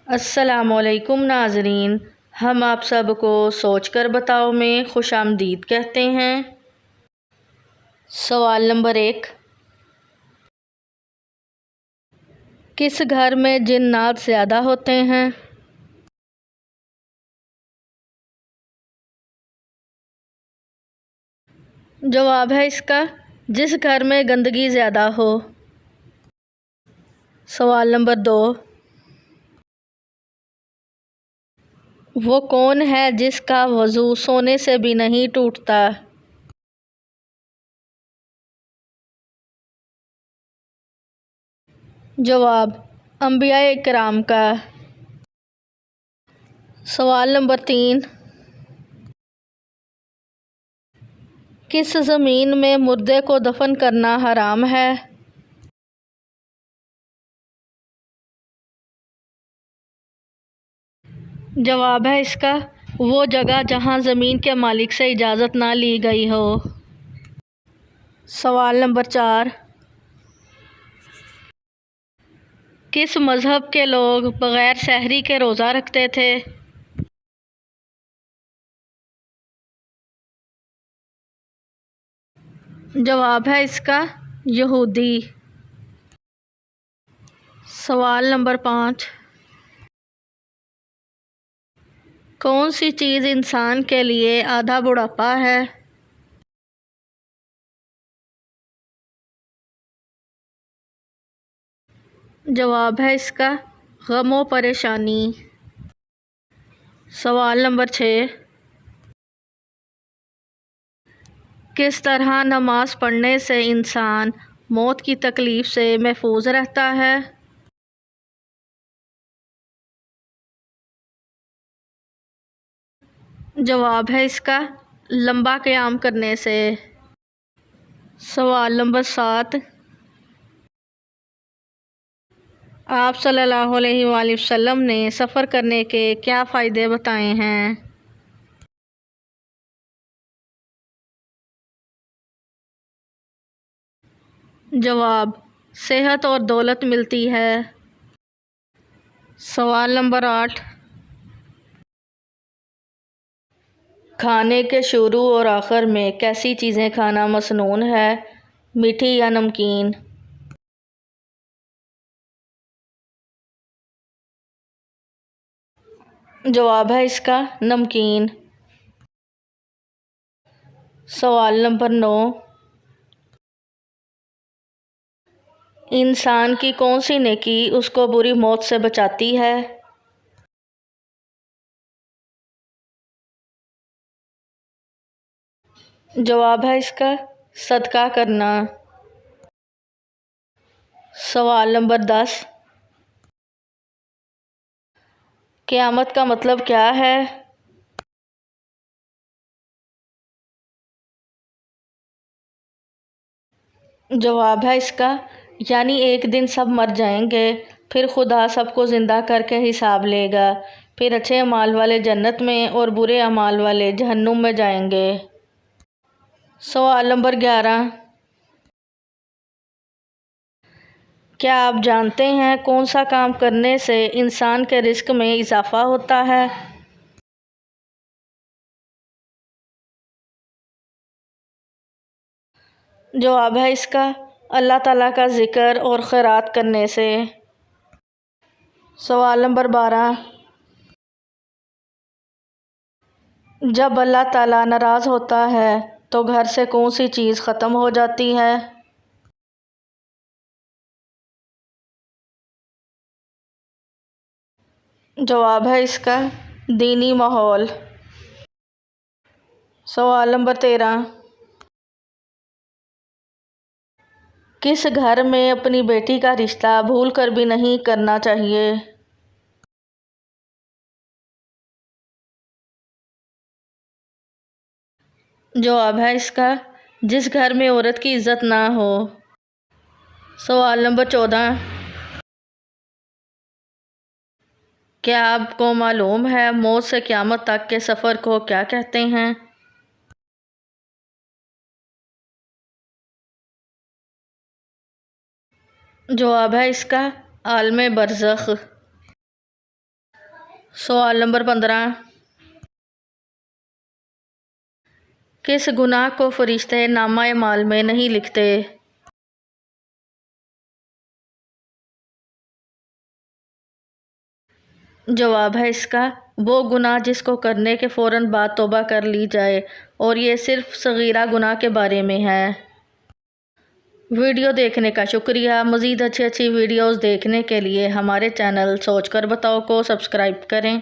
السلام علیکم ناظرین، ہم آپ سب کو سوچ کر بتاؤ میں خوش آمدید کہتے ہیں۔ سوال نمبر 1، کس گھر میں جنات زیادہ ہوتے ہیں؟ جواب ہے اس کا جس گھر میں گندگی زیادہ ہو۔ سوال نمبر 2، وہ کون ہے جس کا وضو سونے سے بھی نہیں ٹوٹتا؟ جواب، انبیاء کرام کا۔ سوال نمبر 3، کس زمین میں مردے کو دفن کرنا حرام ہے؟ جواب ہے اس کا وہ جگہ جہاں زمین کے مالک سے اجازت نہ لی گئی ہو۔ سوال نمبر 4، کس مذہب کے لوگ بغیر سحری کے روزہ رکھتے تھے؟ جواب ہے اس کا یہودی۔ سوال نمبر 5، کون سی چیز انسان کے لیے آدھا بڑھاپا ہے؟ جواب ہے اس کا غم و پریشانی۔ سوال نمبر 6، کس طرح نماز پڑھنے سے انسان موت کی تکلیف سے محفوظ رہتا ہے؟ جواب ہے اس کا لمبا قیام کرنے سے۔ سوال نمبر 7، آپ صلی اللہ علیہ وآلہ وسلم نے سفر کرنے کے کیا فائدے بتائے ہیں؟ جواب، صحت اور دولت ملتی ہے۔ سوال نمبر 8، کھانے کے شروع اور آخر میں کیسی چیزیں کھانا مسنون ہے، میٹھی یا نمکین؟ جواب ہے اس کا نمکین۔ سوال نمبر 9، انسان کی کون سی نیکی اس کو بری موت سے بچاتی ہے؟ جواب ہے اس کا صدقہ کرنا۔ سوال نمبر 10، قیامت کا مطلب کیا ہے؟ جواب ہے اس کا یعنی ایک دن سب مر جائیں گے، پھر خدا سب کو زندہ کر کے حساب لے گا، پھر اچھے اعمال والے جنت میں اور برے اعمال والے جہنم میں جائیں گے۔ سوال نمبر 11، کیا آپ جانتے ہیں کون سا کام کرنے سے انسان کے رزق میں اضافہ ہوتا ہے؟ جواب ہے اس کا اللہ تعالیٰ کا ذکر اور خیرات کرنے سے۔ سوال نمبر 12، جب اللہ تعالیٰ ناراض ہوتا ہے تو گھر سے کون سی چیز ختم ہو جاتی ہے؟ جواب ہے اس کا دینی ماحول۔ سوال نمبر 13، کس گھر میں اپنی بیٹی کا رشتہ بھول کر بھی نہیں کرنا چاہیے؟ جواب ہے اس کا جس گھر میں عورت کی عزت نہ ہو۔ سوال نمبر 14، کیا آپ کو معلوم ہے موت سے قیامت تک کے سفر کو کیا کہتے ہیں؟ جواب ہے اس کا عالم برزخ۔ سوال نمبر 15، کس گناہ کو فرشتے نامہ اعمال میں نہیں لکھتے؟ جواب ہے اس کا وہ گناہ جس کو کرنے کے فوراً بعد توبہ کر لی جائے، اور یہ صرف صغیرہ گناہ کے بارے میں ہے۔ ویڈیو دیکھنے کا شکریہ۔ مزید اچھی ویڈیوز دیکھنے کے لیے ہمارے چینل سوچ کر بتاؤ کو سبسکرائب کریں۔